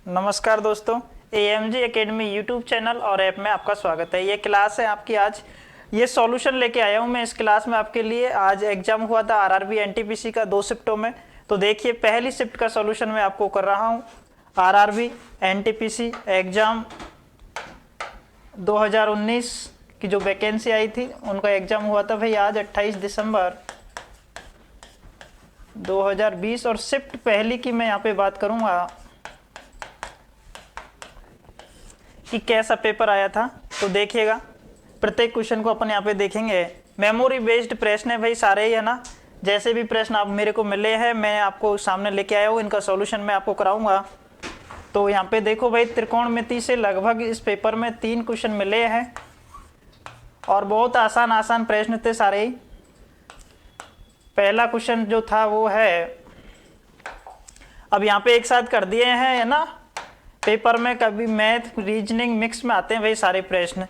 नमस्कार दोस्तों, AMG academy YouTube channel और ऐप में आपका स्वागत है। ये क्लास है आपकी। आज ये सॉल्यूशन लेके आया हूँ मैं इस क्लास में आपके लिए। आज एग्जाम हुआ था RRB NTPC का 2 शिफ्टों में। तो देखिए, पहली शिफ्ट का सॉल्यूशन मैं आपको कर रहा हूँ। RRB NTPC एग्जाम 2019 की जो वैकेंसी आई थी उनका एग्जाम हुआ था भाई आज 28 दिसंबर 2020। और शिफ्ट पहली की मैं यहाँ पे बात करूँगा कि कैसा पेपर आया था। तो देखिएगा, प्रत्येक क्वेश्चन को अपन यहाँ पे देखेंगे। मेमोरी बेस्ड प्रश्न है भाई, सारे ही है ना। जैसे भी प्रश्न आप मेरे को मिले हैं मैं आपको सामने लेके आया हूँ, इनका सॉल्यूशन मैं आपको कराऊंगा। तो यहाँ पे देखो भाई, त्रिकोणमिति से लगभग इस पेपर में 3 क्वेश्चन मिले हैं और बहुत आसान आसान प्रश्न थे सारे ही। पहला क्वेश्चन जो था वो है, अब यहाँ पे एक साथ कर दिए हैं है ना। पेपर में कभी मैथ रीजनिंग मिक्स में आते हैं भाई सारे प्रश्न।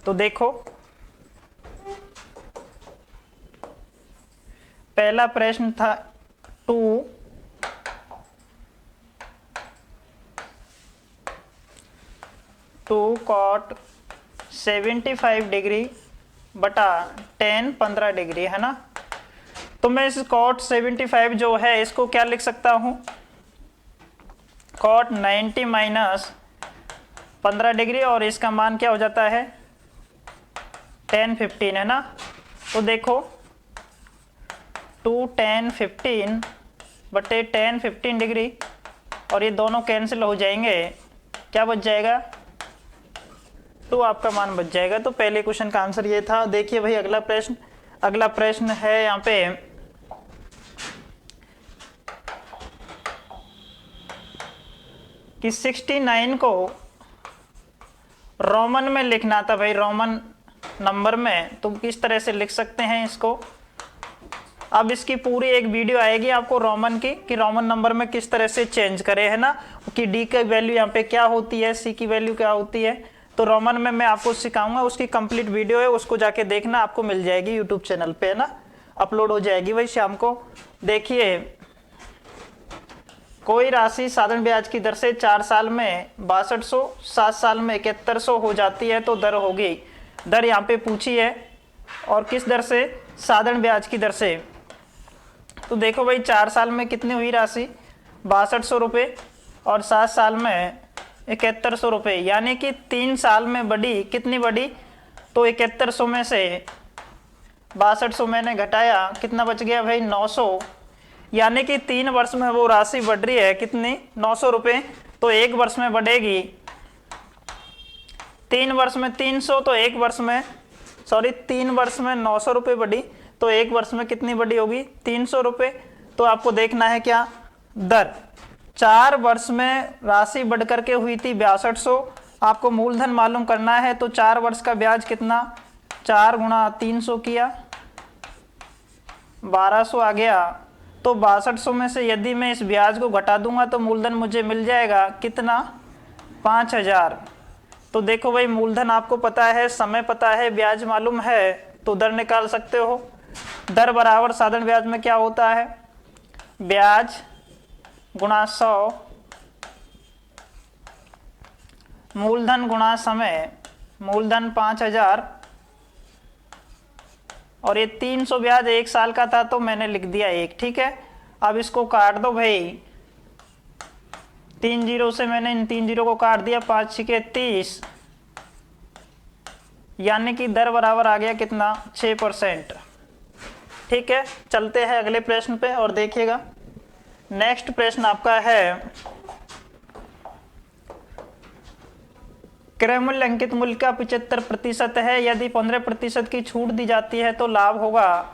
तो देखो, पहला प्रश्न था 2 cot 75 डिग्री बटा tan 15 डिग्री है ना। तो मैं इस cot 75 जो है इसको क्या लिख सकता हूँ, cot 90 माइनस 15 डिग्री, और इसका मान क्या हो जाता है tan 15 है ना। तो देखो 2 tan 15 बटे tan 15 डिग्री, और ये दोनों कैंसिल हो जाएंगे, क्या बच जाएगा 2 आपका मान बच जाएगा। तो पहले क्वेश्चन का आंसर ये था। देखिए भाई अगला प्रश्न है यहाँ पे, कि 69 को रोमन में लिखना था भाई, रोमन नंबर में। तो किस तरह से लिख सकते हैं इसको। अब इसकी पूरी एक वीडियो आएगी आपको रोमन की, कि रोमन नंबर में किस तरह से चेंज करें है ना, कि डी की वैल्यू यहाँ पे क्या होती है, सी की वैल्यू क्या होती है। तो रोमन में मैं आपको सिखाऊंगा, उसकी कंप्लीट वीडियो है, उसको जाके देखना, आपको मिल जाएगी यूट्यूब चैनल पे है ना, अपलोड हो जाएगी भाई शाम को। देखिए, कोई राशि साधारण ब्याज की दर से 4 साल में 6200, 7 साल में 7100 हो जाती है तो दर होगी। दर यहाँ पे पूछी है, और किस दर से, साधारण ब्याज की दर से। तो देखो भाई, 4 साल में कितनी हुई राशि 6200 रुपये, और 7 साल में 7100 रुपये, यानी कि 3 साल में बढ़ी। कितनी बढ़ी, तो 7100 में से 6200 मैंने घटाया, कितना बच गया भाई 900, यानी कि 3 वर्ष में वो राशि बढ़ रही है कितनी 900 रुपये। तो 1 वर्ष में बढ़ेगी, 3 वर्ष में 300, तो 1 वर्ष में 3 वर्ष में 900 रुपये बढ़ी, तो 1 वर्ष में कितनी बढ़ी होगी 300 रुपये। तो आपको देखना है क्या, दर 4 वर्ष में राशि बढ़ करके हुई थी 6200। आपको मूलधन मालूम करना है, तो 4 वर्ष का ब्याज कितना, 4 गुणा 300 किया, 1200 आ गया। तो 6200 में से यदि मैं इस ब्याज को घटा दूंगा तो मूलधन मुझे मिल जाएगा कितना 5000। तो देखो भाई, मूलधन आपको पता है, समय पता है, ब्याज मालूम है, तो दर निकाल सकते हो। दर बराबर साधारण ब्याज में क्या होता है, ब्याज गुणा 100, मूलधन गुणा समय, मूलधन 5000, और ये 300 ब्याज 1 साल का था तो मैंने लिख दिया 1। ठीक है, अब इसको काट दो भाई, 3 जीरो से मैंने इन 3 जीरो को काट दिया, 5 छिके 30, यानी कि दर बराबर आ गया कितना 6%। ठीक है, चलते हैं अगले प्रश्न पे और देखिएगा। नेक्स्ट प्रश्न आपका है, क्रय मूल्य अंकित मूल्य का 75% है, यदि 15% की छूट दी जाती है तो लाभ होगा।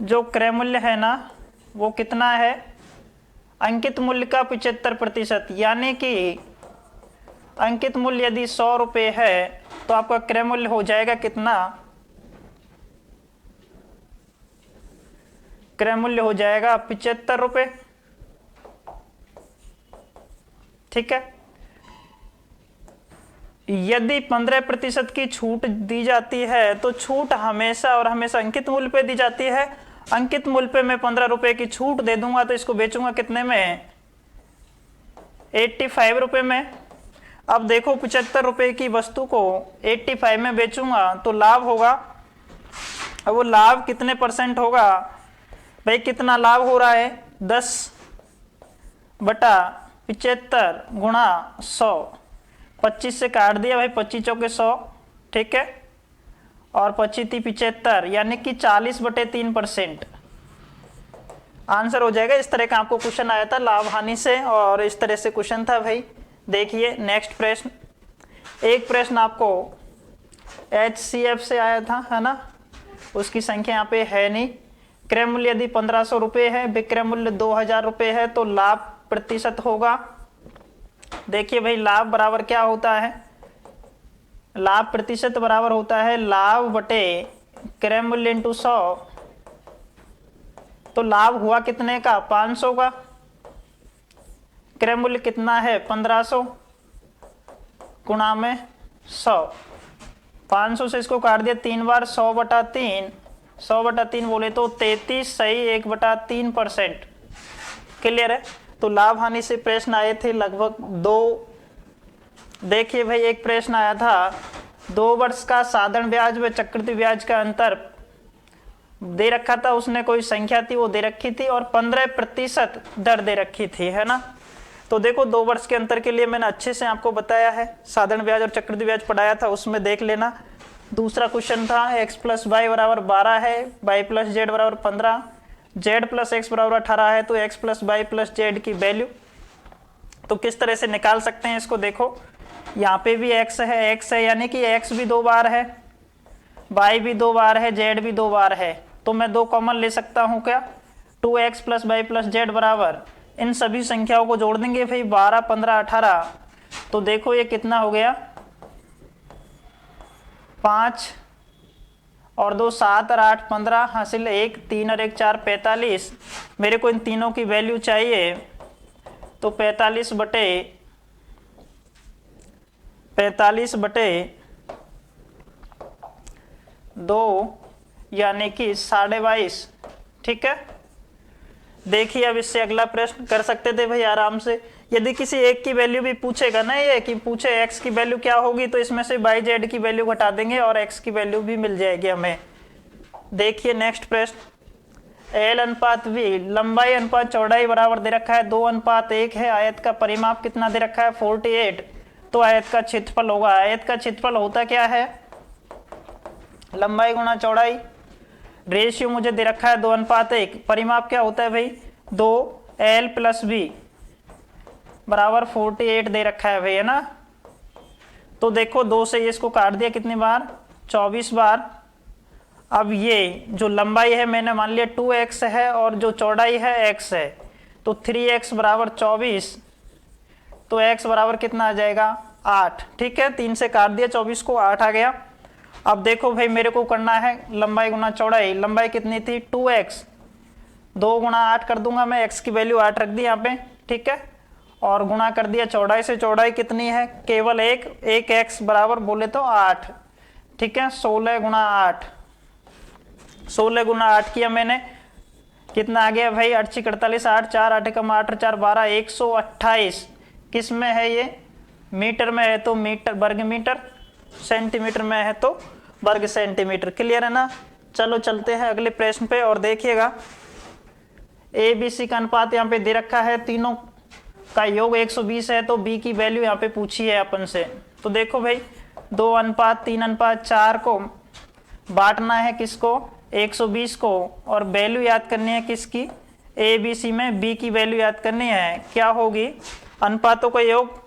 जो क्रय मूल्य है ना वो कितना है, अंकित मूल्य का 75%, यानी कि अंकित मूल्य यदि 100 रुपये है तो आपका क्रय मूल्य हो जाएगा कितना, क्रय मूल्य हो जाएगा 75 रुपये। ठीक है, यदि 15% की छूट दी जाती है तो छूट हमेशा और हमेशा अंकित मूल्य पे दी जाती है, अंकित मूल्य पे मैं 15 रुपए की छूट दे दूंगा तो इसको बेचूंगा कितने में, 85 रुपए में। अब देखो 75 रुपए की वस्तु को 85 में बेचूंगा तो लाभ होगा। अब वो लाभ कितने परसेंट होगा भाई, कितना लाभ हो रहा है, 10/75 गुणा 100, 25 से काट दिया भाई, 25 चौके 100, ठीक है, और 25 75 यानी कि 40/3% आंसर हो जाएगा। इस तरह का आपको क्वेश्चन आया था लाभ हानि से, और इस तरह से क्वेश्चन था भाई। देखिए नेक्स्ट प्रश्न, एक प्रश्न आपको HCF से आया था, है ना, उसकी संख्या यहाँ पे है नहीं। क्रय मूल्य यदि 1500 रुपये है, विक्रय मूल्य 2000 रुपये है तो लाभ प्रतिशत होगा। देखिए भाई लाभ बराबर क्या होता है, लाभ प्रतिशत बराबर होता है लाभ बटे क्रय मूल्य इंटू 100। तो लाभ हुआ कितने का, 500 का, क्रय मूल्य कितना है 1500 गुणा में 100, 500 से इसको काट दिया 3 बार, 100/3, 100/3 बोले तो 33 सही 1/3%। क्लियर है। तो लाभ हानि से प्रश्न आए थे लगभग 2। देखिए भाई एक प्रश्न आया था, 2 वर्ष का साधारण ब्याज व चक्रवृद्धि ब्याज का अंतर दे रखा था, उसने कोई संख्या थी वो दे रखी थी, और 15% दर दे रखी थी, है ना। तो देखो 2 वर्ष के अंतर के लिए मैंने अच्छे से आपको बताया है, साधारण ब्याज और चक्रवृद्धि ब्याज पढ़ाया था, उसमें देख लेना। दूसरा क्वेश्चन था x + y = 12 है, y + z = 15, z + x = 18 है, तो x + y + z की वैल्यू तो किस तरह से निकाल सकते हैं इसको। देखो यहाँ पे भी x है यानी कि x भी 2 बार है, y भी 2 बार है, z भी 2 बार है, तो मैं 2 कॉमन ले सकता हूँ क्या, 2x + y + z बराबर इन सभी संख्याओं को जोड़ देंगे भाई, 12 15 18, तो देखो ये कितना हो गया, 5 और 2 7 और 8 15, हासिल 1 3 और 1 4 45। मेरे को इन तीनों की वैल्यू चाहिए, तो 45/2 यानी कि 22.5, ठीक है। देखिए अब इससे अगला प्रश्न कर सकते थे भाई आराम से, यदि किसी एक की वैल्यू भी पूछेगा ना, ये कि पूछे x की वैल्यू क्या होगी, तो इसमें से y z की वैल्यू घटा देंगे और x की वैल्यू भी मिल जाएगी हमें। देखिए नेक्स्ट प्रश्न, L/V लंबाई अनुपात चौड़ाई बराबर दे रखा है, 2:1 है, आयत का परिमाप कितना दे रखा है 48, तो आयत का क्षेत्रफल होगा। आयत का क्षेत्रफल होता क्या है, लंबाई गुणा चौड़ाई, रेशियो मुझे दे रखा है 2:1, परिमाप क्या होता है भाई 2L + V बराबर 48 दे रखा है भाई, है ना। तो देखो 2 से इसको काट दिया कितनी बार, 24 बार। अब ये जो लंबाई है मैंने मान लिया 2x है और जो चौड़ाई है x है, तो 3x बराबर 24, तो x बराबर कितना आ जाएगा 8, ठीक है। 3 से काट दिया 24 को, 8 आ गया। अब देखो भाई मेरे को करना है लंबाई गुना चौड़ाई, लंबाई कितनी थी 2x, 2 गुणा 8 कर दूंगा मैं, x की वैल्यू 8 रख दी यहाँ पे, ठीक है, और गुणा कर दिया चौड़ाई से, चौड़ाई कितनी है केवल 1 x बराबर बोले तो 8, ठीक है। 16 गुणा 8, 16 गुणा 8 किया मैंने, कितना आ गया भाई 8 × 48, 8 4 8 × 8 4 12, 128। किस में है ये, मीटर में है तो मीटर वर्ग मीटर, सेंटीमीटर में है तो वर्ग सेंटीमीटर। क्लियर है ना। चलो चलते हैं अगले प्रश्न पे, और देखिएगा ABC का अनुपात यहाँ पे दे रखा है, तीनों का योग 120 है, तो B की वैल्यू यहाँ पे पूछी है अपन से। तो देखो भाई 2:3:4 को बांटना है किसको, 120 को, और वैल्यू याद करनी है किसकी, ABC में B की वैल्यू याद करनी है, क्या होगी, अनुपातों का योग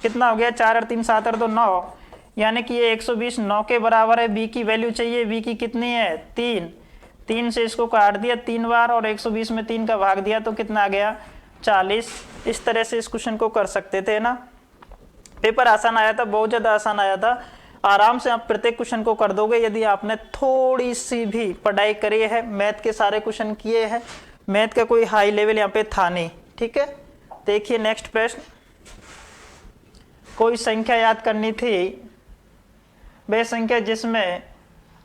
कितना हो गया 4 और 3 7 और 2 9, यानी कि ये 120 9 के बराबर है। B की वैल्यू चाहिए, B की कितनी है 3, 3 से इसको काट दिया 3 बार और 120 में 3 का भाग दिया तो कितना आ गया 40। इस तरह से इस क्वेश्चन को कर सकते थे ना। पेपर आसान आया था, बहुत ज़्यादा आसान आया था, आराम से आप प्रत्येक क्वेश्चन को कर दोगे यदि आपने थोड़ी सी भी पढ़ाई करी है। मैथ के सारे क्वेश्चन किए हैं, मैथ का कोई हाई लेवल यहाँ पे था नहीं, ठीक है। देखिए नेक्स्ट प्रश्न, कोई संख्या याद करनी थी, वह संख्या जिसमें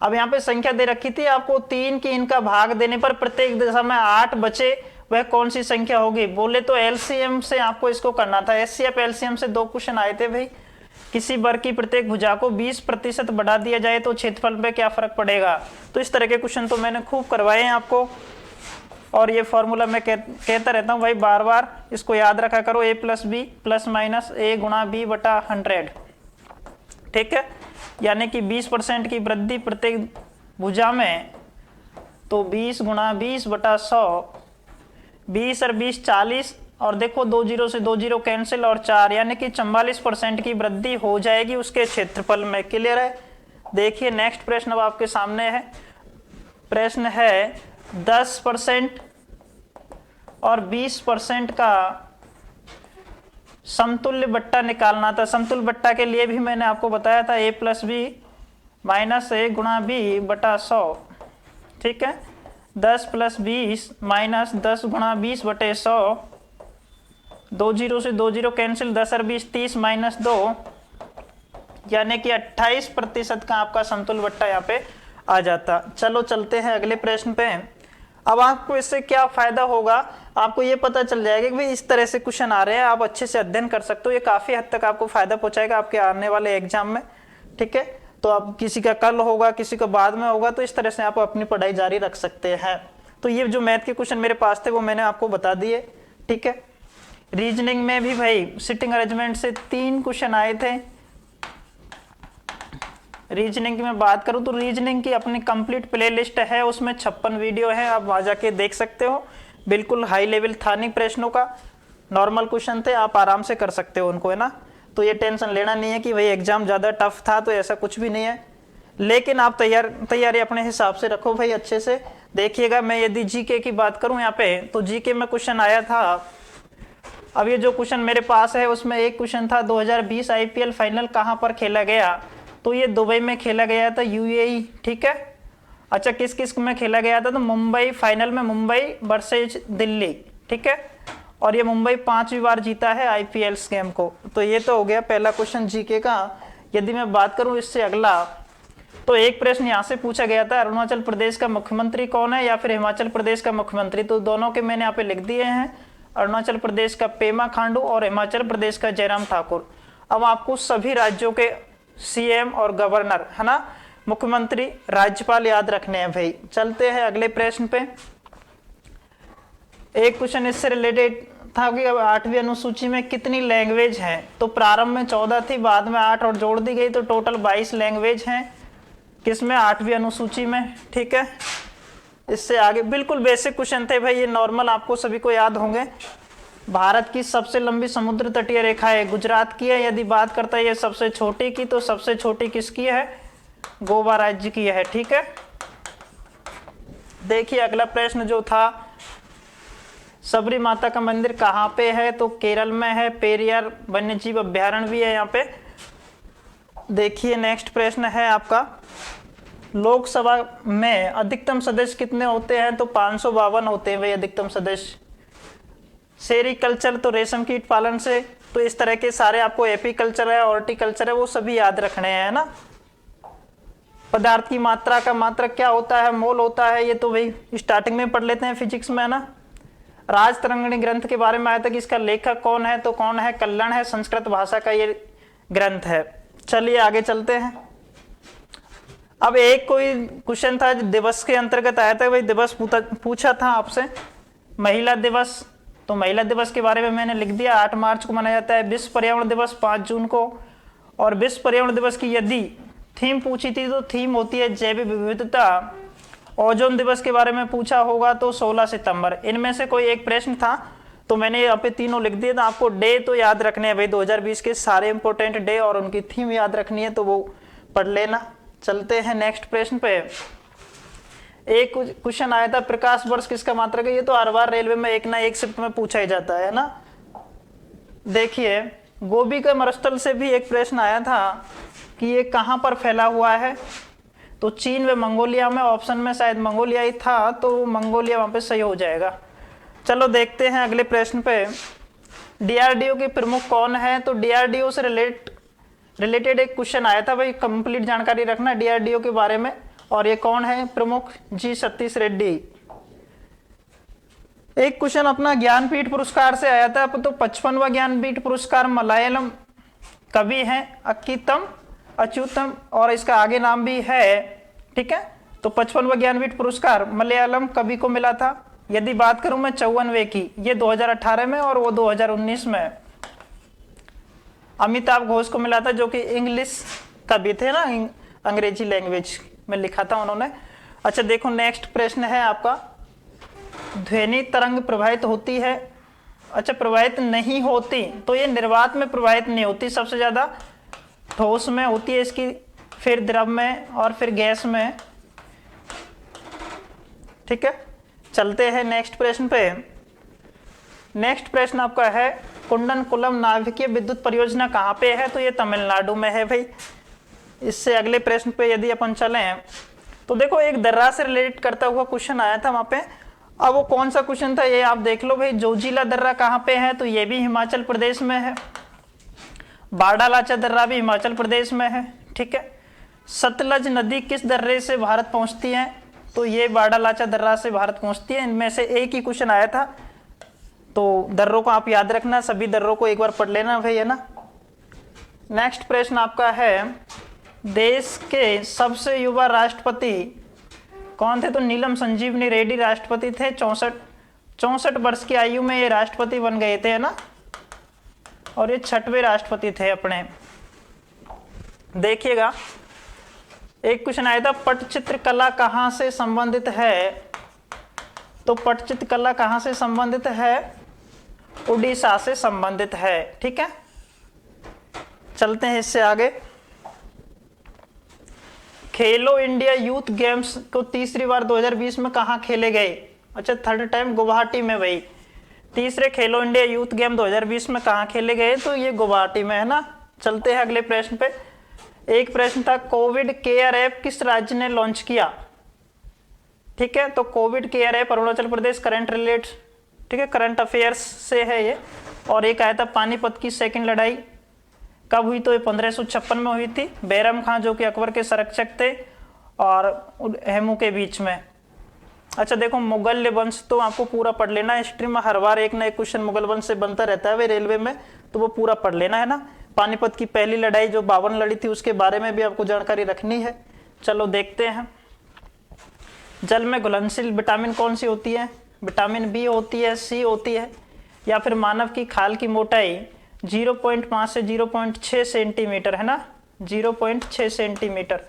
अब यहाँ पे संख्या दे रखी थी आपको 3 की, इनका भाग देने पर प्रत्येक दिशा में 8 बचे, वह कौन सी संख्या होगी? बोले तो एलसीएम से आपको इसको करना था। एचसीएफ एलसीएम से 2 क्वेश्चन आए थे भाई। किसी वर्ग की प्रत्येक भुजा को 20% बढ़ा दिया जाए तो क्षेत्रफल पे क्या फर्क पड़ेगा? तो इस तरह के क्वेश्चन तो मैंने खूब करवाए हैं आपको, और ये फॉर्मूला मैं कहता रहता हूँ भाई, बार बार इसको याद रखा करो। a + b ± a × b बटा 100, ठीक है, यानी कि 20% की वृद्धि प्रत्येक भुजा में, तो 20 × 20 बटा 100, 20 और 20 40, और देखो 2 जीरो से 2 जीरो कैंसिल और 4, यानी कि 44% की वृद्धि हो जाएगी उसके क्षेत्रफल में। क्लियर है? देखिए नेक्स्ट प्रश्न अब आपके सामने है। प्रश्न है 10% और 20% का समतुल्य बट्टा निकालना था। समतुल्य बट्टा के लिए भी मैंने आपको बताया था a + b - a × b बटा 100, ठीक है। 10 + 20 - 10 × 20 बटे 100, 2 जीरो से 2 जीरो कैंसिल, 10 और 20 30 - 2, यानी कि 28% का आपका समतुल्य बट्टा यहाँ पे आ जाता। चलो चलते हैं अगले प्रश्न पे। अब आपको इससे क्या फायदा होगा, आपको ये पता चल जाएगा कि भाई इस तरह से क्वेश्चन आ रहे हैं, आप अच्छे से अध्ययन कर सकते हो। ये काफी हद तक आपको फायदा पहुंचाएगा आपके आने वाले एग्जाम में, ठीक है। तो अब किसी का कल होगा, किसी का बाद में होगा, तो इस तरह से आप अपनी पढ़ाई जारी रख सकते हैं। तो ये जो मैथ के क्वेश्चन मेरे पास थे वो मैंने आपको बता दिए, ठीक है। रीजनिंग में भी भाई सिटिंग अरेंजमेंट से 3 क्वेश्चन आए थे। रीजनिंग की मैं बात करूं तो रीजनिंग की अपनी कंप्लीट प्लेलिस्ट है, उसमें 56 वीडियो है, आप वहां जाके देख सकते हो। बिल्कुल हाई लेवल था नहीं प्रश्नों का, नॉर्मल क्वेश्चन थे, आप आराम से कर सकते हो उनको, है ना। तो ये टेंशन लेना नहीं है कि भाई एग्जाम ज़्यादा टफ था, तो ऐसा कुछ भी नहीं है। लेकिन आप तैयारी अपने हिसाब से रखो भाई, अच्छे से देखिएगा। मैं यदि जीके की बात करूं यहाँ पे, तो जीके में क्वेश्चन आया था। अब ये जो क्वेश्चन मेरे पास है उसमें एक क्वेश्चन था 2020 आईपीएल फाइनल कहाँ पर खेला गया, तो ये दुबई में खेला गया था, यूएई, ठीक है। अच्छा, किस किस में खेला गया था, तो मुंबई, फाइनल में मुंबई वर्सेज दिल्ली, ठीक है। और ये मुंबई 5वीं बार जीता है आईपीएल गेम को। तो ये तो हो गया पहला क्वेश्चन जीके का। यदि मैं बात करूं इससे अगला, तो एक प्रश्न यहाँ से पूछा गया था, अरुणाचल प्रदेश का मुख्यमंत्री कौन है या फिर हिमाचल प्रदेश का मुख्यमंत्री, तो दोनों के मैंने यहाँ पे लिख दिए हैं। अरुणाचल प्रदेश का पेमा खांडू और हिमाचल प्रदेश का जयराम ठाकुर। अब आपको सभी राज्यों के सीएम और गवर्नर, है ना, मुख्यमंत्री, राज्यपाल याद रखने हैं भाई। चलते हैं अगले प्रश्न पे। एक क्वेश्चन इससे रिलेटेड था कि अब 8वीं अनुसूची में कितनी लैंग्वेज हैं, तो प्रारंभ में 14 थी, बाद में 8 और जोड़ दी गई, तो टोटल 22 लैंग्वेज हैं किसमें, 8वीं अनुसूची में, ठीक है। इससे आगे बिल्कुल बेसिक क्वेश्चन थे भाई, ये नॉर्मल आपको सभी को याद होंगे। भारत की सबसे लंबी समुद्र तटीय रेखा है, गुजरात की है। यदि बात करता है ये सबसे छोटी की, तो सबसे छोटी किसकी है, गोवा राज्य की है, ठीक है। देखिए अगला प्रश्न जो था, सबरी माता का मंदिर कहाँ पे है, तो केरल में है, पेरियार वन्य जीव अभ्यारण्य भी है यहाँ पे। देखिए नेक्स्ट प्रश्न है आपका, लोकसभा में अधिकतम सदस्य कितने होते हैं, तो 552 होते हैं भाई अधिकतम सदस्य। सेरिकल्चर तो रेशम कीट पालन से, तो इस तरह के सारे आपको एपीकल्चर है, हॉर्टिकल्चर है, वो सभी याद रखने हैं ना। पदार्थ की मात्रा का मात्रक क्या होता है, मोल होता है, ये तो भाई स्टार्टिंग में पढ़ लेते हैं फिजिक्स में, है ना। राजतरंगिणी ग्रंथ के बारे में आया था कि इसका लेखक कौन है, तो कौन है, कल्लण है, संस्कृत भाषा का ये ग्रंथ है। चलिए आगे चलते हैं। अब एक कोई क्वेश्चन था दिवस के अंतर्गत आया था, भाई दिवस पूछा था आपसे, महिला दिवस, तो महिला दिवस के बारे में मैंने लिख दिया। 8 मार्च को मनाया जाता है। विश्व पर्यावरण दिवस 5 जून को। और विश्व पर्यावरण दिवस की यदि थीम पूछी थी, तो थीम होती है जैव विविधता। ओजोन दिवस के बारे में पूछा होगा तो 16 सितंबर। इनमें से कोई एक प्रश्न था, तो मैंने यहाँ पे तीनों लिख दिए। तो आपको डे तो याद रखने हैं भाई, 2020 के सारे इंपॉर्टेंट डे और उनकी थीम याद रखनी है, तो वो पढ़ लेना। चलते हैं नेक्स्ट प्रश्न पे। एक क्वेश्चन आया था, प्रकाश वर्ष किसका मात्रक है, ये तो हर बार रेलवे में एक ना एक शिफ्ट में पूछा ही जाता है ना। देखिए गोबी का मरुस्थल से भी एक प्रश्न आया था कि ये कहाँ पर फैला हुआ है, तो चीन व मंगोलिया में। ऑप्शन में शायद मंगोलिया ही था, तो मंगोलिया वहां पे सही हो जाएगा। चलो देखते हैं अगले प्रश्न पे। डीआरडीओ के प्रमुख कौन है, तो डीआरडीओ से रिलेटेड एक क्वेश्चन आया था भाई, कंप्लीट जानकारी रखना डीआरडीओ के बारे में। और ये कौन है प्रमुख? जी सतीश रेड्डी। एक क्वेश्चन अपना ज्ञानपीठ पुरस्कार से आया था, तो 55वां ज्ञानपीठ पुरस्कार मलयालम कवि हैं अक्कीतम अच्युतम, और इसका आगे नाम भी है, ठीक है। तो 55वां ज्ञानपीठ पुरस्कार मलयालम कवि को मिला था। यदि बात करूं मैं 54वें की, ये 2018 में और वो 2019 में अमिताभ घोष को मिला था, जो कि इंग्लिश कवि थे ना, अंग्रेजी लैंग्वेज में लिखा था उन्होंने। अच्छा देखो नेक्स्ट प्रश्न है आपका, ध्वनि तरंग प्रवाहित होती है, अच्छा प्रवाहित नहीं होती, तो ये निर्वात में प्रवाहित नहीं होती, सबसे ज्यादा ठोस में होती है इसकी, फिर द्रव में और फिर गैस में, ठीक है। चलते हैं नेक्स्ट प्रश्न पे। नेक्स्ट प्रश्न आपका है कुंडनकुलम नाभिकीय विद्युत परियोजना कहाँ पे है? तो ये तमिलनाडु में है भाई। इससे अगले प्रश्न पे यदि अपन चलें तो देखो एक दर्रा से रिलेटेड करता हुआ क्वेश्चन आया था वहां पे। अब वो कौन सा क्वेश्चन था ये आप देख लो भाई। जोजिला दर्रा कहाँ पे है? तो ये भी हिमाचल प्रदेश में है। बाड़ालाचा दर्रा भी हिमाचल प्रदेश में है, ठीक है। सतलज नदी किस दर्रे से भारत पहुंचती है? तो ये बाड़ालाचा दर्रा से भारत पहुंचती है। इनमें से एक ही क्वेश्चन आया था, तो दर्रों को आप याद रखना, सभी दर्रों को एक बार पढ़ लेना भाई, है ना। नेक्स्ट प्रश्न आपका है देश के सबसे युवा राष्ट्रपति कौन थे? तो नीलम संजीवनी रेड्डी राष्ट्रपति थे। 64 वर्ष की आयु में ये राष्ट्रपति बन गए थे, है ना, और ये 6वें राष्ट्रपति थे अपने। देखिएगा एक क्वेश्चन आया था पटचित्र कला कहाँ से संबंधित है? तो पटचित्र कला कहाँ से संबंधित है? उड़ीसा से संबंधित है, ठीक है। चलते हैं इससे आगे। खेलो इंडिया यूथ गेम्स को तीसरी बार 2020 में कहाँ खेले गए? अच्छा थर्ड टाइम गुवाहाटी में भाई। तीसरे खेलो इंडिया यूथ गेम 2020 में कहाँ खेले गए? तो ये गुवाहाटी में, है ना। चलते हैं अगले प्रश्न पे। एक प्रश्न था कोविड केयर ऐप किस राज्य ने लॉन्च किया? ठीक है, तो Covid care app Arunachal Pradesh, current relate, ठीक है, करंट अफेयर्स से है ये। और एक आया था पानीपत की सेकंड लड़ाई कब हुई? तो ये 1556 में हुई थी। बैरम खां जो कि अकबर के संरक्षक थे और हेमू के बीच में। अच्छा देखो मुगल वंश तो आपको पूरा पढ़ लेना, हिस्ट्री में हर बार एक ना एक क्वेश्चन मुगल वंश से बनता रहता है वे रेलवे में, तो वो पूरा पढ़ लेना, है ना। पानीपत की पहली लड़ाई जो 52 लड़ी थी उसके बारे में भी आपको जानकारी रखनी है। चलो देखते हैं। जल में घुलनशील विटामिन कौन सी होती है? विटामिन बी होती है, सी होती है, या फिर मानव की खाल की मोटाई 0.5 से 0.6 सेंटीमीटर, है ना, 0.6 सेंटीमीटर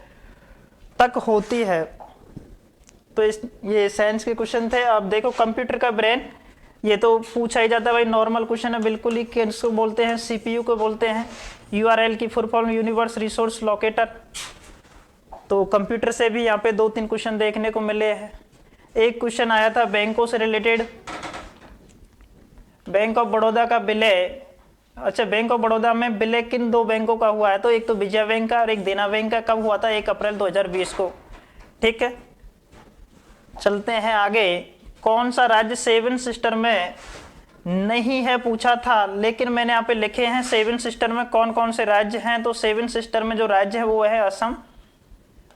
तक होती है। तो ये साइंस के क्वेश्चन थे। अब देखो कंप्यूटर का ब्रेन, ये तो पूछा ही जाता है भाई, नॉर्मल क्वेश्चन है बिल्कुल ही। किसको बोलते हैं? सीपीयू को बोलते हैं। यूआरएल की full form universe resource locator. तो कंप्यूटर से भी यहाँ पे 2-3 क्वेश्चन देखने को मिले हैं। एक क्वेश्चन आया था बैंकों से रिलेटेड, बैंक ऑफ बड़ौदा का विलय। अच्छा बैंक ऑफ बड़ौदा में विलय किन 2 बैंकों का हुआ है? तो एक तो विजया बैंक का और एक देना बैंक का। कब हुआ था? 1 अप्रैल 2020 को, ठीक है। चलते हैं आगे। कौन सा राज्य 7 सिस्टर में नहीं है पूछा था, लेकिन मैंने यहाँ पे लिखे हैं 7 सिस्टर में कौन कौन से राज्य हैं। तो 7 सिस्टर में जो राज्य है वो है असम,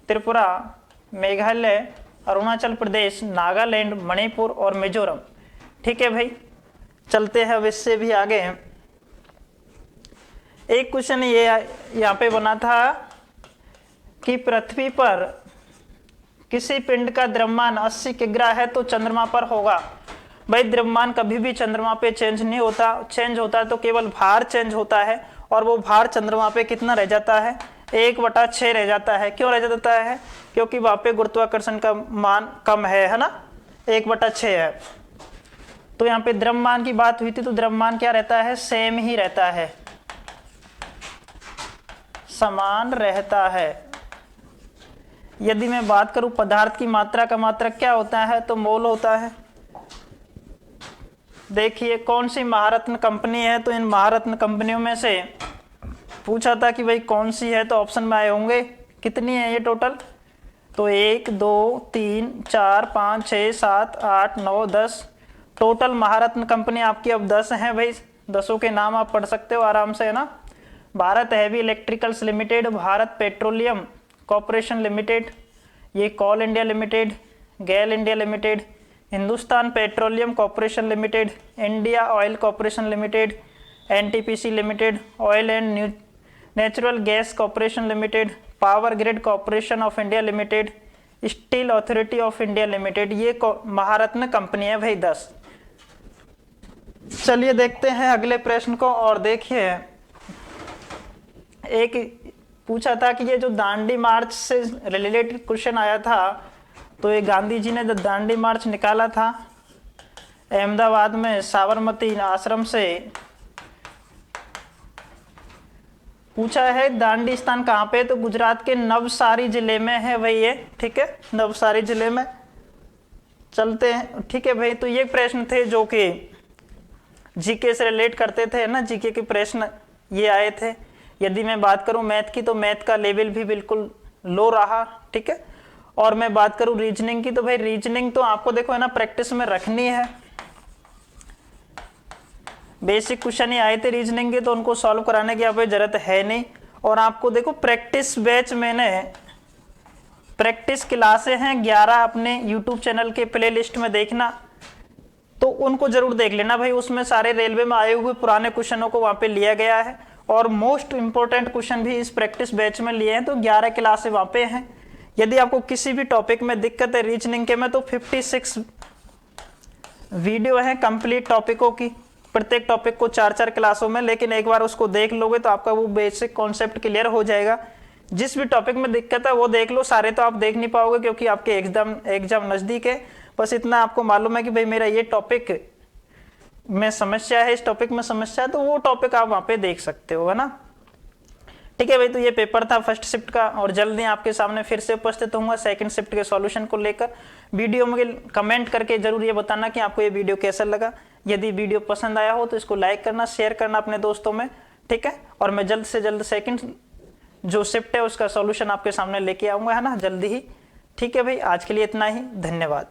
त्रिपुरा, मेघालय, अरुणाचल प्रदेश, नागालैंड, मणिपुर और मिजोरम, ठीक है भाई। चलते हैं अब इससे भी आगे। एक क्वेश्चन ये यहाँ पे बना था कि पृथ्वी पर किसी पिंड का द्रव्यमान 80 किग्रा है तो चंद्रमा पर होगा। भाई द्रव्यमान कभी भी चंद्रमा पे चेंज नहीं होता, चेंज होता है तो केवल भार चेंज होता है, और वो भार चंद्रमा पे कितना रह जाता है? 1/6 रह जाता है। क्यों रह जाता है? क्योंकि वहां पे गुरुत्वाकर्षण का मान कम है ना, 1/6 है। तो यहाँ पे द्रव्यमान की बात हुई थी, तो द्रव्यमान क्या रहता है? सेम ही रहता है, समान रहता है। यदि मैं बात करूं पदार्थ की मात्रा का मात्रक क्या होता है? तो मोल होता है। देखिए कौन सी महारत्न कंपनी है? तो इन महारत्न कंपनियों में से पूछा था कि भाई कौन सी है, तो ऑप्शन में आए होंगे। कितनी है ये टोटल? तो 1 2 3 4 5 6 7 8 9 10 टोटल महारत्न कंपनी आपकी अब 10 हैं भाई। 10 के नाम आप पढ़ सकते हो आराम से, है ना। Bharat Heavy Electricals Limited, Bharat Petroleum Corporation Limited, ये Coal India Limited, GAIL India Limited, Hindustan Petroleum Corporation Limited, India Oil Corporation Limited, NTPC Limited, Oil and Natural Gas Corporation Limited, Power Grid Corporation of India Limited, Steel Authority of India Limited. ये Maharatna company है भाई 10। चलिए देखते हैं अगले प्रश्न को। और देखिए, एक पूछा था कि ये जो दांडी मार्च से रिलेटेड क्वेश्चन आया था, तो ये गांधी जी ने जब दांडी मार्च निकाला था अहमदाबाद में साबरमती आश्रम से, पूछा है दांडी स्थान कहाँ पे, तो गुजरात के नवसारी जिले में है भाई ये, ठीक है, नवसारी जिले में। चलते हैं, ठीक है भाई। तो ये प्रश्न थे जो कि जीके से रिलेट करते थे ना, जीके के प्रश्न ये आए थे। यदि मैं बात करूं मैथ की, तो मैथ का लेवल भी बिल्कुल लो रहा, ठीक है। और मैं बात करूं रीजनिंग की, तो भाई रीजनिंग तो आपको देखो है ना प्रैक्टिस में रखनी है। बेसिक क्वेश्चन ही आए थे रीजनिंग के, तो उनको सॉल्व कराने की आपको जरूरत है नहीं। और आपको देखो प्रैक्टिस बैच मैंने प्रैक्टिस क्लासें हैं 11 अपने यूट्यूब चैनल के प्ले लिस्ट में देखना, तो उनको जरूर देख लेना भाई। उसमें सारे रेलवे में आए हुए पुराने क्वेश्चनों को वहां पे लिया गया है और मोस्ट इंपोर्टेंट क्वेश्चन भी इस प्रैक्टिस बैच में लिए हैं, तो 11 क्लासें वहां पे हैं। यदि आपको किसी भी टॉपिक में दिक्कत है रीजनिंग के में, तो 56 वीडियो है कंप्लीट टॉपिकों की, प्रत्येक टॉपिक को 4-4 क्लासों में। लेकिन एक बार उसको देख लोगे तो आपका वो बेसिक कॉन्सेप्ट क्लियर हो जाएगा। जिस भी टॉपिक में दिक्कत है वो देख लो, सारे तो आप देख नहीं पाओगे क्योंकि आपके एग्जाम नजदीक है। बस इतना आपको मालूम है कि भाई मेरा ये टॉपिक में समस्या है, इस टॉपिक में समस्या है, तो वो टॉपिक आप वहां पे देख सकते हो, है ना। ठीक है भाई, तो ये पेपर था फर्स्ट शिफ्ट का, और जल्दी आपके सामने फिर से उपस्थित होऊंगा सेकंड शिफ्ट के सॉल्यूशन को लेकर। वीडियो में कमेंट करके जरूर ये बताना कि आपको ये वीडियो कैसा लगा। यदि वीडियो पसंद आया हो तो इसको लाइक करना, शेयर करना अपने दोस्तों में, ठीक है। और मैं जल्द से जल्द सेकंड जो शिफ्ट है उसका सॉल्यूशन आपके सामने लेके आऊंगा, है ना, जल्दी ही। ठीक है भाई, आज के लिए इतना ही, धन्यवाद।